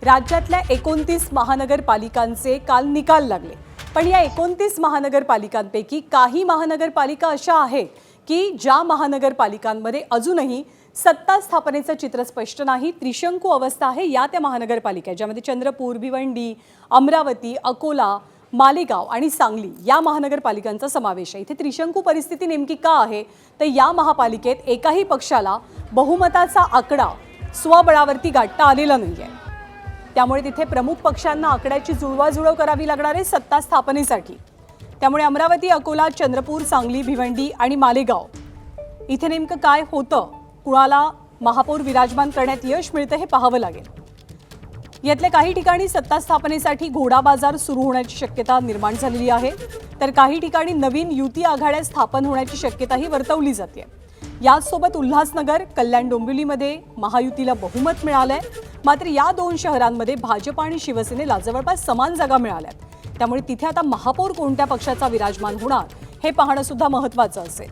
राज्यातल्या 29 महानगरपालिकांचे काल निकाल लागले। पण या 29 महानगरपालिकांपैकी काही महानगरपालिका अशा आहेत की ज्या महानगरपालिकांमध्ये अजूनही सत्ता स्थापनेचं चित्र स्पष्ट नाही। त्रिशंकू अवस्था आहे या त्या महानगरपालिका ज्यामध्ये चंद्रपूर, भिवंडी, अमरावती, अकोला, मालेगाव आणि सांगली या महानगरपालिकांचा समावेश आहे। इथे त्रिशंकू परिस्थिती नेमकी का आहे तर या महापालिकेत एकाही पक्षाला बहुमताचा आकडा स्वबळावरती गाठता आलेला नाहीये। त्यामुळे तिथे प्रमुख पक्षांना आकड्याची जुळवाजुळव करावी लागणार आहे सत्ता स्थापनेसाठी। त्यामुळे अमरावती, अकोला, चंद्रपूर, सांगली, भिवंडी आणि मालेगाव इथे नेमकं काय होतं, कुणाला महापौर विराजमान करण्यात यश मिळतं हे पाहावं लागेल। यातल्या काही ठिकाणी सत्ता स्थापनेसाठी घोडा बाजार सुरू होण्याची शक्यता निर्माण झालेली आहे, तर काही ठिकाणी नवीन युती आघाड्या स्थापन होण्याची शक्यताही वर्तवली जाते। याचसोबत उल्हासनगर, कल्याण डोंबिवलीमध्ये महायुतीला बहुमत मिळालंय, मात्र या दोन शहरांमध्ये भाजप आणि शिवसेनेला जवळपास समान जागा मिळाल्यात। त्यामुळे तिथे आता महापौर कोणत्या पक्षाचा विराजमान होणार हे पाहणं सुद्धा महत्त्वाचं असेल।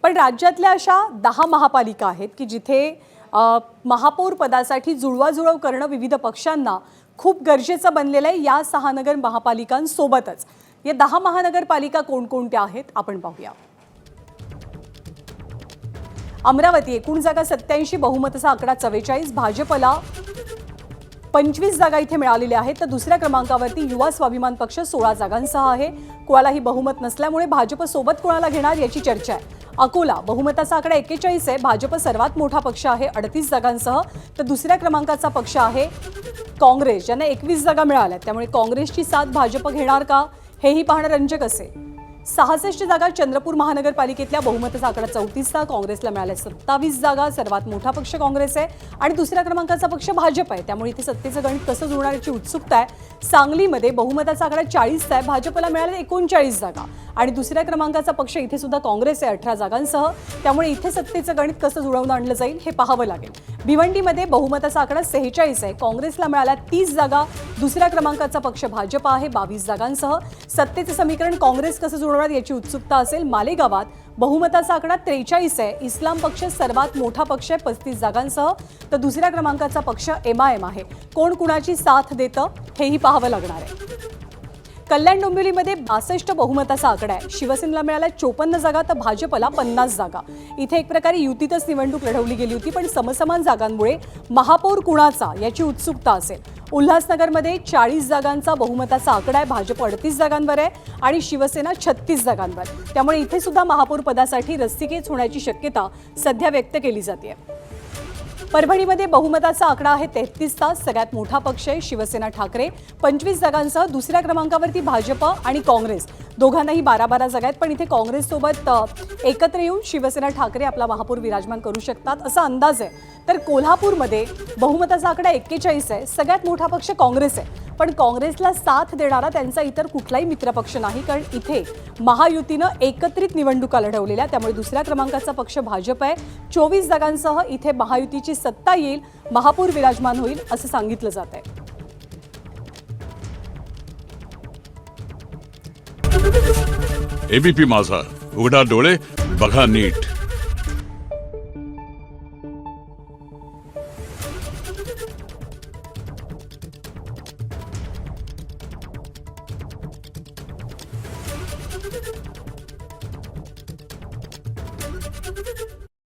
पण राज्यातल्या अशा 10 महापालिका आहेत की जिथे महापौर पदासाठी जुळवाजुळव करणं विविध पक्षांना खूप गरजेचं बनलेलं आहे। या 6 नगर महापालिकांसोबतच या 10 महानगरपालिका कोणकोणत्या आहेत आपण पाहूया। अमरावती एकूण जागा 87, बहुमताचा आकडा 44, भाजपला 25 जागा इथे मिळालेल्या आहेत, तर दुसऱ्या क्रमांकावरती युवा स्वाभिमान पक्ष 16 जागांसह आहे। कोणालाही बहुमत नसल्यामुळे भाजप सोबत कोणाला घेणार याची चर्चा आहे। अकोला बहुमताचा आकडा 41 आहे, भाजप सर्वात मोठा पक्ष आहे 38 जागांसह, तर दुसऱ्या क्रमांकाचा पक्ष आहे काँग्रेस ज्यांना 21 जागा मिळाल्या। त्यामुळे काँग्रेसची साथ भाजप घेणार का हेही पाहणं रंजक असेल। 66 जागा चंद्रपूर महानगरपालिकेतल्या बहुमताचा आकडा 34चा, काँग्रेसला मिळाल्या 27 जागा, सर्वात मोठा पक्ष काँग्रेस आहे आणि दुसऱ्या क्रमांकाचा पक्ष भाजप आहे। त्यामुळे इथे सत्तेचं गणित कसं जुळणार याची उत्सुकता आहे। सांगलीमध्ये बहुमताचा आकडा 40चा आहे, भाजपला मिळाल्या 39 जागा आणि दुसऱ्या क्रमांकाचा पक्ष इथे सुद्धा काँग्रेस आहे 18 जागांसह। त्यामुळे इथे सत्तेचं गणित कसं जुळवून आणलं जाईल हे पाहावं लागेल। भिवंडीमध्ये बहुमताचा आकडा 46 आहे, काँग्रेसला मिळाल्या 30 जागा, दुसऱ्या क्रमांकाचा पक्ष भाजप आहे 22 जागांसह। सत्तेचं समीकरण काँग्रेस कसं जुळवणार याची उत्सुकता असेल। मालेगावात बहुमताचा आकडा 43 आहे, इस्लाम पक्ष सर्वात मोठा पक्ष आहे 35 जागांसह, तर दुसऱ्या क्रमांकाचा पक्ष MIM आहे। कोण कुणाची साथ देतं हेही पाहावं लागणार आहे। कल्याण डोंबिवलीमध्ये 62 बहुमताचा आकडा आहे, शिवसेनेला मिळाल्या 54 जागा तर भाजपला 50 जागा। इथे एक प्रकारे युतीतच निवडणूक लढवली गेली होती, पण समसमान जागांमुळे महापौर कुणाचा याची उत्सुकता असेल। उल्हासनगरमध्ये 40 जागांचा बहुमताचा आकडा आहे, भाजप 38 जागांवर आहे आणि शिवसेना 36 जागांवर। त्यामुळे इथे सुद्धा महापौर पदासाठी रस्सीखेच होण्याची शक्यता सध्या व्यक्त केली जाते। परभणीमध्ये बहुमताचा आकडा आहे 33चा, सगळ्यात मोठा पक्ष आहे शिवसेना ठाकरे 25 जागांसह, दुसऱ्या क्रमांकावरती भाजप आणि काँग्रेस दोघांनाही 12-12 जागा आहेत। पण इथे काँग्रेससोबत एकत्र येऊन शिवसेना ठाकरे आपला महापौर विराजमान करू शकतात असा अंदाज आहे। तर कोल्हापूरमध्ये बहुमताचा आकडा 41 आहे, सगळ्यात मोठा पक्ष काँग्रेस आहे, पण काँग्रेसला साथ देणारा त्यांचा इतर कुठलाही मित्रपक्ष नाही, कारण इथे महायुतीनं एकत्रित निवडणुका लढवलेल्या। त्यामुळे दुसऱ्या क्रमांकाचा पक्ष भाजप आहे, 24 जागांसह इथे महायुतीची सत्ता येईल, महापौर विराजमान होईल असं सांगितलं जात आहे। एबीपी माझा, उघडा डोळे बघा नीट।